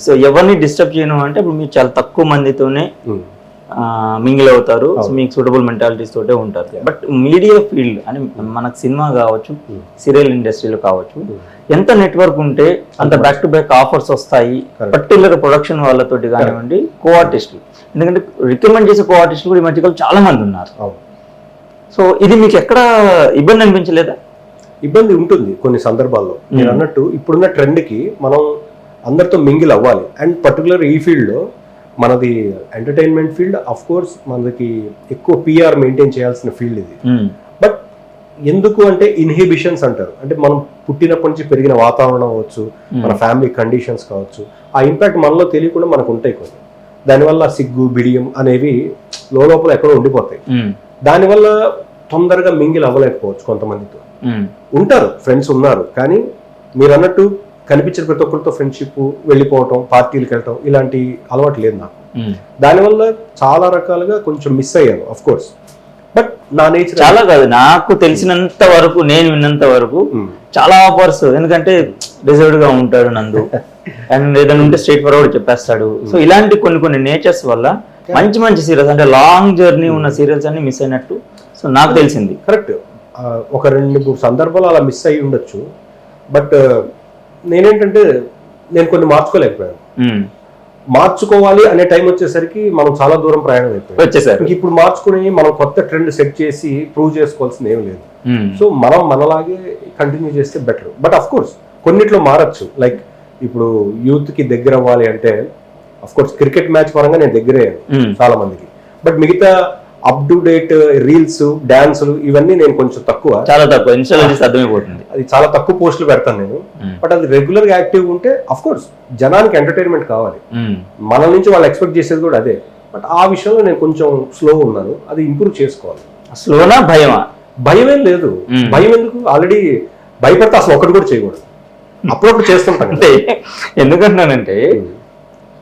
So ఎవరిని disturb చేయను అంటే ఇప్పుడు మీరు చాలా తక్కువ మందితోనే మింగిల్ అవుతారు, సో మీకు సూటబుల్ మెంటాలిటీస్ తోటే ఉంటారు. బట్ మీడియా ఫీల్డ్ అని మనకు సినిమా కావచ్చు, సీరియల్ ఇండస్ట్రీలో కావచ్చు, ఎంత నెట్వర్క్ ఉంటే అంత బ్యాక్ టు బ్యాక్ ఆఫర్స్ వస్తాయి. పర్టికులర్ ప్రొడక్షన్ వాళ్ళతోటి కానివ్వండి, కో ఆర్టిస్టులు, ఎందుకంటే రికమెండ్ చేసే కో ఆర్టిస్టులు కూడా ఈ మధ్యకాలం చాలా మంది ఉన్నారు. సో ఇది మీకు ఎక్కడ ఇబ్బంది అనిపించలేదా? ఇబ్బంది ఉంటుంది కొన్ని సందర్భాల్లో. మీరు అన్నట్టు ఇప్పుడున్న ట్రెండ్కి మనం అందరితో మింగిల్ అవ్వాలి. అండ్ పర్టికులర్ ఈ ఫీల్డ్లో మనది ఎంటర్టైన్మెంట్ ఫీల్డ్, అఫ్ కోర్స్ మనకి ఎక్కువ పిఆర్ మెయింటైన్ చేయాల్సిన ఫీల్డ్ ఇది. బట్ ఎందుకు అంటే ఇన్హిబిషన్స్ అంటారు, అంటే మనం పుట్టినప్పటి నుంచి పెరిగిన వాతావరణం అవ్వచ్చు, మన ఫ్యామిలీ కండిషన్స్ కావచ్చు, ఆ ఇంపాక్ట్ మనలో తెలియకుండా మనకు ఉంటాయి కొన్ని. దానివల్ల సిగ్గు, బిడియం అనేవి లోపల ఎక్కడో ఉండిపోతాయి. దానివల్ల తొందరగా మింగిల్ అవ్వలేకపోవచ్చు. కొంతమందితో ఉంటారు, ఫ్రెండ్స్ ఉన్నారు, కానీ మీరు అన్నట్టు కనిపించిన ప్రతి ఒక్కరితో ఫ్రెండ్షిప్, వెళ్ళిపోవటం, పార్టీలకు వెళ్ళటం, ఇలాంటి అలవాటు లేదు నాకు. దానివల్ల చాలా రకాలుగా కొంచెం మిస్ అయ్యాను అఫ్ కోర్స్. బట్ నా నేచర్ చాలా కాదు, నాకు తెలిసినంత వరకు, నేను విన్నంత వరకు చాలా ఆఫర్స్, ఎందుకంటే రిజర్వ్డ్ గా ఉంటాడు నందు అండ్ ఏదైనా ఉంటే స్ట్రైట్ ఫార్వర్డ్ చెప్పేస్తాడు. సో ఇలాంటి కొన్ని నేచర్స్ వల్ల మంచి మంచి సీరియల్స్, అంటే లాంగ్ జర్నీ ఉన్న సీరియల్స్ అన్ని మిస్ అయినట్టు సో నాకు తెలిసింది. కరెక్ట్, ఒక 2-3 సందర్భాలు అలా మిస్ అయ్యి ఉండొచ్చు. బట్ నేనేంటంటే నేను కొన్ని మార్చుకోలేకపోయాను. మార్చుకోవాలి అనే టైం వచ్చేసరికి మనం చాలా దూరం ప్రయాణం అయిపోయాం. ఇప్పుడు మార్చుకుని మనం కొత్త ట్రెండ్ సెట్ చేసి ప్రూవ్ చేసుకోవాల్సింది ఏం లేదు. సో మనం మనలాగే కంటిన్యూ చేస్తే బెటర్. బట్ అఫ్ కోర్స్ కొన్నిట్లో మారచ్చు. లైక్ ఇప్పుడు యూత్ కి దగ్గర అవ్వాలి అంటే అఫ్ కోర్స్ క్రికెట్ మ్యాచ్ పరంగా నేను దగ్గరే చాలా మందికి. బట్ మిగతా అప్ టు డేట్ రీల్స్, డాన్సులు ఇవన్నీ నేను కొంచెం చాలా తక్కువ అర్థమైపోతుంది. అది చాలా తక్కువ పోస్టులు పెడతాను నేను. బట్ అది రెగ్యులర్ గా యాక్టివ్ ఉంటే అఫ్ కోర్స్ జనానికి ఎంటర్టైన్మెంట్ కావాలి, మన నుంచి వాళ్ళు ఎక్స్పెక్ట్ చేసేది కూడా అదే. బట్ ఆ విషయంలో నేను కొంచెం స్లో ఉన్నాను, అది ఇంప్రూవ్ చేసుకోవాలి. స్లోనా భయమా? భయం ఏం లేదు. భయం ఎందుకు? ఆల్రెడీ భయపడితే అసలు ఒకటి కూడా చేయకూడదు. అప్పుడప్పుడు చేస్తుంటాను. అంటే ఎందుకంటున్నానంటే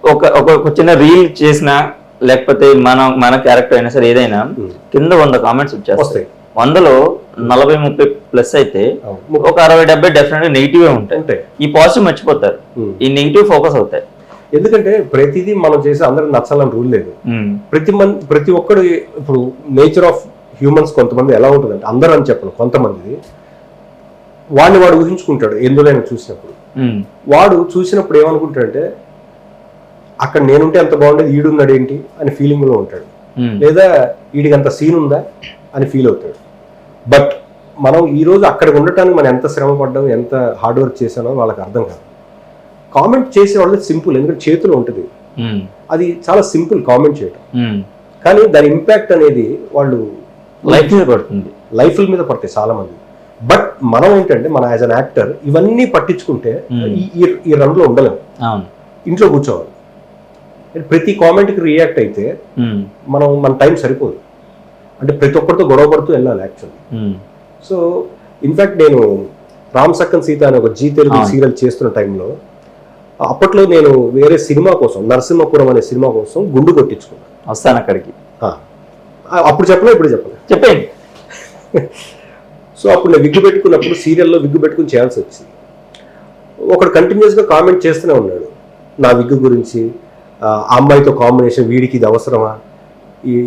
ఒక చిన్న రీల్ చేసిన, లేకపోతే మన క్యారెక్టర్ అయినా సరే ఏదైనా కింద 100 కామెంట్స్ వచ్చేస్తాయి. 100లో 40-30 ప్లస్ అయితే ఒక 60-70 డెఫినెట్ గా నెగిటివ్ ఉంటాయి. ఈ పాజిటివ్ మర్చిపోతారు, ఈ నెగిటివ్ ఫోకస్ అవుతాయి. ఎందుకంటే ప్రతిదీ మనం చేసి అందరికి నచ్చాలని రూల్ లేదు. ప్రతి ఒక్కడు ఇప్పుడు నేచర్ ఆఫ్ హ్యూమన్స్ కొంతమంది ఎలా ఉంటుందంటే, అందరూ అని చెప్పను, కొంతమంది వాడు ఊహించుకుంటాడు. ఎందులో చూసినప్పుడు వాడు చూసినప్పుడు ఏమనుకుంటాడంటే, అక్కడ నేనుంటే ఎంత బాగుండేది, ఈడున్నాడు ఏంటి అని ఫీలింగ్ లో ఉంటాడు. లేదా వీడికి అంత సీన్ ఉందా అని ఫీల్ అవుతాడు. బట్ మనం ఈ రోజు అక్కడ ఉండటానికి మనం ఎంత శ్రమ పడ్డాం, ఎంత హార్డ్ వర్క్ చేసానో వాళ్ళకి అర్థం కాదు. కామెంట్ చేసే వాళ్ళు సింపుల్, ఎందుకంటే చేతిలో ఉంటుంది, అది చాలా సింపుల్ కామెంట్ చేయడం. కానీ దాని ఇంపాక్ట్ అనేది వాళ్ళు లైఫ్ మీద పడుతుంది, లైఫ్ల మీద పడతాయి చాలా మంది. బట్ మనం ఏంటంటే, మన యాజ్ అన్ యాక్టర్ ఇవన్నీ పట్టించుకుంటే ఈ రన్ లో ఉండలేము, ఇంట్లో కూర్చోవాలి. ప్రతి కామెంట్కి రియాక్ట్ అయితే మన టైం సరిపోదు. అంటే ప్రతి ఒక్కరితో గొడవ పడుతూ వెళ్ళాలి యాక్చువల్లీ. సో ఇన్ఫాక్ట్ నేను రామ్ సక్కన్ సీత అనే ఒక జీ తెలుగు సీరియల్ చేస్తున్న టైంలో, అప్పట్లో నేను వేరే సినిమా కోసం, నరసింహపురం అనే సినిమా కోసం గుండు కొట్టించుకున్నాను. వస్తాను అక్కడికి. అప్పుడు చెప్పలే, ఇప్పుడు చెప్పండి. సో అప్పుడు నేను విగ్గు పెట్టుకున్నప్పుడు సీరియల్లో విగ్గు పెట్టుకుని చేయాల్సి వచ్చింది. ఒకడు కంటిన్యూస్గా కామెంట్ చేస్తూనే ఉన్నాడు నా విగ్గు గురించి. ఆ అమ్మాయితో కాంబినేషన్, వీడికి ఇది అవసరమా,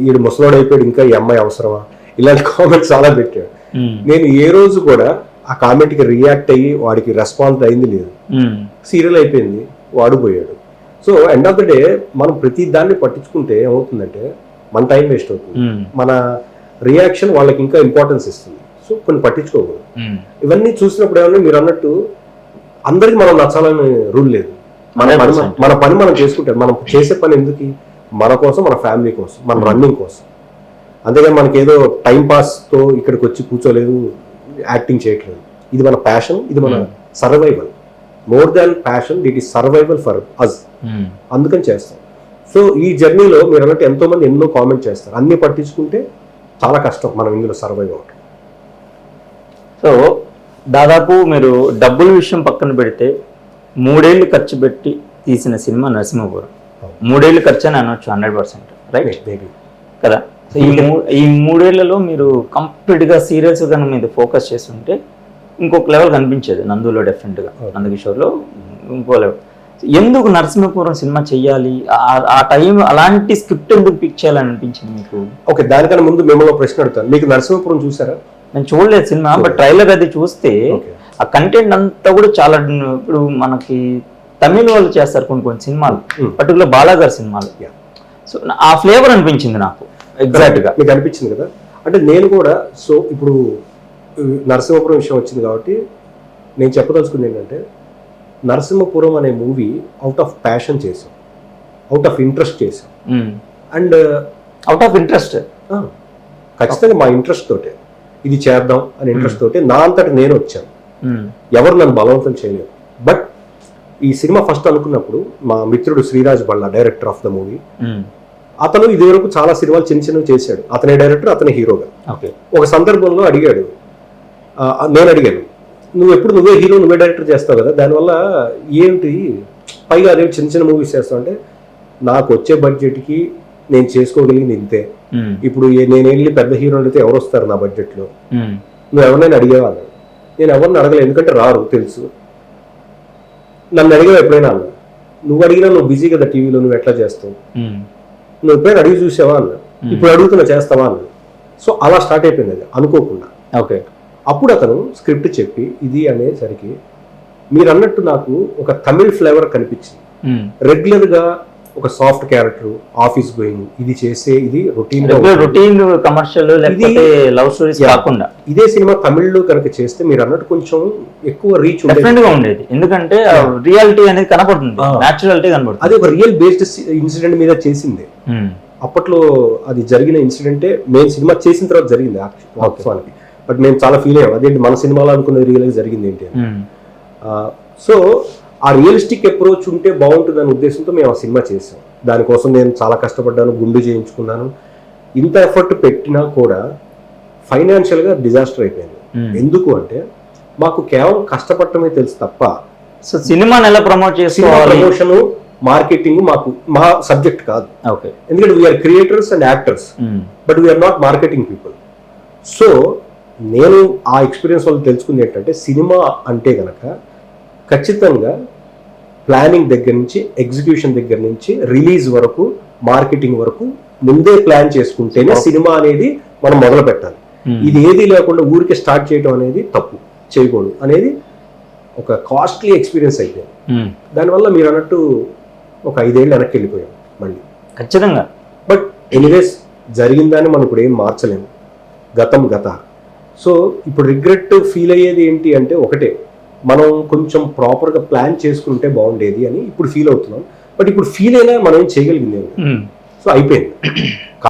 వీడు ముసలోడు అయిపోయాడు, ఇంకా ఈ అమ్మాయి అవసరమా, ఇలాంటి కామెంట్స్ చాలా పెట్టాడు. నేను ఏ రోజు కూడా ఆ కామెంట్కి రియాక్ట్ అయ్యి వాడికి రెస్పాన్స్ అయింది లేదు. సీరియల్ అయిపోయింది, వాడు పోయాడు. So end of the day మనం ప్రతి దాన్ని పట్టించుకుంటే ఏమవుతుందంటే మన టైం వేస్ట్ అవుతుంది, మన రియాక్షన్ వాళ్ళకి ఇంకా ఇంపార్టెన్స్ ఇస్తుంది. సో కొన్ని పట్టించుకోకూడదు. ఇవన్నీ చూసినప్పుడు ఏమన్నా మీరు అన్నట్టు అందరికి మనం నచ్చాలని రూల్ లేదు. మన పని మనం చేసుకుంటాం. మనం చేసే పని ఎందుకు? మన కోసం, మన ఫ్యామిలీ కోసం, మన రన్నింగ్ కోసం. అంతేగాని మనకి ఏదో టైం పాస్తో ఇక్కడికి వచ్చి కూర్చోలేదు, యాక్టింగ్ చేయట్లేదు. ఇది మన ప్యాషన్, ఇది మన survival. More than passion, it is survival for us. అందుకని చేస్తాం. సో ఈ జర్నీలో మీరు అన్నట్టు ఎంతో మంది ఎన్నో కామెంట్ చేస్తారు. అన్ని పట్టించుకుంటే చాలా కష్టం మనం ఇందులో సర్వైవ్ అవటం. సో దాదాపు మీరు డబ్బుల విషయం పక్కన పెడితే 3 ఏళ్ళు ఖర్చు పెట్టి తీసిన సినిమా నరసింహపురం. 3 ఏళ్ళు ఖర్చు అని అనొచ్చు 100%, రైట్? కదా. సో ఈ 3 ఏళ్లలో మీరు కంప్లీట్గా సీరియల్స్ కనుక మీద ఫోకస్ చేస్తుంటే ఇంకొక లెవెల్ కనిపించేది నందులో, డెఫినెట్గా నందకిషోర్లో ఇంకో లెవెల్. ఎందుకు నరసింహపురం సినిమా చెయ్యాలి, ఆ టైం అలాంటి స్క్రిప్ట్ ఎందుకు పిక్ చేయాలని అనిపించింది మీకు? ఓకే, దానికన్నా ముందు మిమ్మల్ని ప్రశ్న అడుగుతాను. మీకు నరసింహపురం చూసారా? నేను చూడలేదు సినిమా, బట్ ట్రైలర్ అది చూస్తే ఆ కంటెంట్ అంతా కూడా చాలా, ఇప్పుడు మనకి తమిళ వాళ్ళు చేస్తారు కొన్ని సినిమాలు, పర్టికులర్ బాలాగారి సినిమాలు, సో ఆ ఫ్లేవర్ అనిపించింది నాకు ఎగ్జాక్ట్ గా. మీకు అనిపించింది కదా, అంటే నేను కూడా. సో ఇప్పుడు నరసింహపురం విషయం వచ్చింది కాబట్టి నేను చెప్పదలుచుకుంది ఏంటంటే, నరసింహపురం అనే మూవీ అవుట్ ఆఫ్ ప్యాషన్ చేసాం, అవుట్ ఆఫ్ ఇంట్రెస్ట్ చేసాం. అండ్ అవుట్ ఆఫ్ ఇంట్రెస్ట్, ఖచ్చితంగా మా ఇంట్రెస్ట్ తోటే ఇది చేద్దాం అనే ఇంట్రెస్ట్ తోటే నా అంతటి నేను వచ్చాను. ఎవరు నన్ను బలవంతం చేయలేదు. బట్ ఈ సినిమా ఫస్ట్ అనుకున్నప్పుడు మా మిత్రుడు శ్రీరాజ్ బళ్ళ, డైరెక్టర్ ఆఫ్ ద మూవీ, అతను ఇదివరకు చాలా సినిమాలు చిన్న చిన్నవి చేశాడు. అతనే డైరెక్టర్, అతనే హీరోగా. ఒక సందర్భంలో అడిగాడు, నేను అడిగాను, నువ్వే హీరో, నువ్వే డైరెక్టర్ చేస్తావు కదా, దానివల్ల ఏంటి పైగా అదే చిన్న చిన్న మూవీస్ చేస్తావు అంటే, నాకు వచ్చే బడ్జెట్కి నేను చేసుకోగలిగింది ఇంతే. ఇప్పుడు నేను వెళ్ళి పెద్ద హీరోలు అయితే ఎవరు వస్తారు నా బడ్జెట్లో, నువ్వు ఎవరినైనా అడిగేవాళ్ళు? నేను ఎవరిని అడగలేదు, ఎందుకంటే రారు, తెలుసు. నన్ను అడిగావు ఎప్పుడైనా అన్న, నువ్వు అడిగినా నువ్వు బిజీ కదా టీవీలో, నువ్వు ఎట్లా చేస్తావు, నువ్వు ఎప్పుడైనా అడిగి చూసావా అన్న, ఇప్పుడు అడుగుతున్నా చేస్తావా అన్న. సో అలా స్టార్ట్ అయిపోయింది అది అనుకోకుండా. ఓకే, అప్పుడు అతను స్క్రిప్ట్ చెప్పి ఇది అనేసరికి మీరు అన్నట్టు నాకు ఒక తమిళ్ ఫ్లేవర్ కనిపించింది. రెగ్యులర్ గా ఒక సాఫ్ట్ క్యారెక్టర్, ఆఫీస్ గోయింగ్, ఇది చేసే, ఇది రొటీన్ కమర్షియల్ లేకపోతే లవ్ స్టోరీస్ కాకుండా ఇదే సినిమా తమిళ్లో కనుక చేస్తే మీరు అన్నట్టు కొంచెం ఎక్కువ రీచ్ గా ఉండేది. ఎందుకంటే రియాలిటీ అనేది కనపడుతుంది, న్యాచురాలిటీ కనపడుతుంది. అది ఒక రియల్ బేస్డ్ ఇన్సిడెంట్ మీద చేసింది. అప్పట్లో అది జరిగిన ఇన్సిడెంటే మేము సినిమా చేసిన తర్వాత జరిగింది వాస్తవానికి. బట్ మేము చాలా ఫీల్ అయ్యాం, అదేంటి మన సినిమాలో అనుకున్నది రియల్ గా జరిగింది ఏంటి అని. సో ఆ రియలిస్టిక్ అప్రోచ్ ఉంటే బాగుంటుందనే ఉద్దేశంతో మేము ఆ సినిమా చేసాం. దానికోసం నేను చాలా కష్టపడ్డాను, గుండు చేయించుకున్నాను. ఇంత ఎఫర్ట్ పెట్టినా కూడా ఫైనాన్షియల్గా డిజాస్టర్ అయిపోయింది. ఎందుకు అంటే మాకు కేవలం కష్టపడటమే తెలుసు తప్ప, సో సినిమాని ఎలా ప్రమోట్ చేసుకోవాలి, ప్రమోషన్, మార్కెటింగ్ మాకు మా సబ్జెక్ట్ కాదు. ఎందుకంటే we're creators and actors, but we're not marketing people. So నేను ఆ ఎక్స్పీరియన్స్ వల్ల తెలుసుకుంది ఏంటంటే, సినిమా అంటే గనక ఖచ్చితంగా ప్లానింగ్ దగ్గర నుంచి, ఎగ్జిక్యూషన్ దగ్గర నుంచి, రిలీజ్ వరకు, మార్కెటింగ్ వరకు ముందే ప్లాన్ చేసుకుంటేనే సినిమా అనేది మనం మొదలు పెట్టాలి. ఇది ఏది లేకుండా ఊరికే స్టార్ట్ చేయడం అనేది తప్పు, చేయకూడదు అనేది ఒక కాస్ట్లీ ఎక్స్పీరియన్స్ అయిపోయింది. దానివల్ల మీరు అన్నట్టు ఒక 5 ఏళ్ళు వెనక్కి వెళ్ళిపోయాం మళ్ళీ ఖచ్చితంగా. బట్ ఎనీవేస్ జరిగిందని మనం ఇప్పుడు ఏం మార్చలేము, గతం గత. సో ఇప్పుడు రిగ్రెట్ ఫీల్ అయ్యేది ఏంటి అంటే, ఒకటే, మనం కొంచెం ప్రాపర్గా ప్లాన్ చేసుకుంటే బాగుండేది అని ఇప్పుడు ఫీల్ అవుతున్నాం. బట్ ఇప్పుడు ఫీల్ అయినా మనం ఏం చేయగలిగింది, సో అయిపోయింది.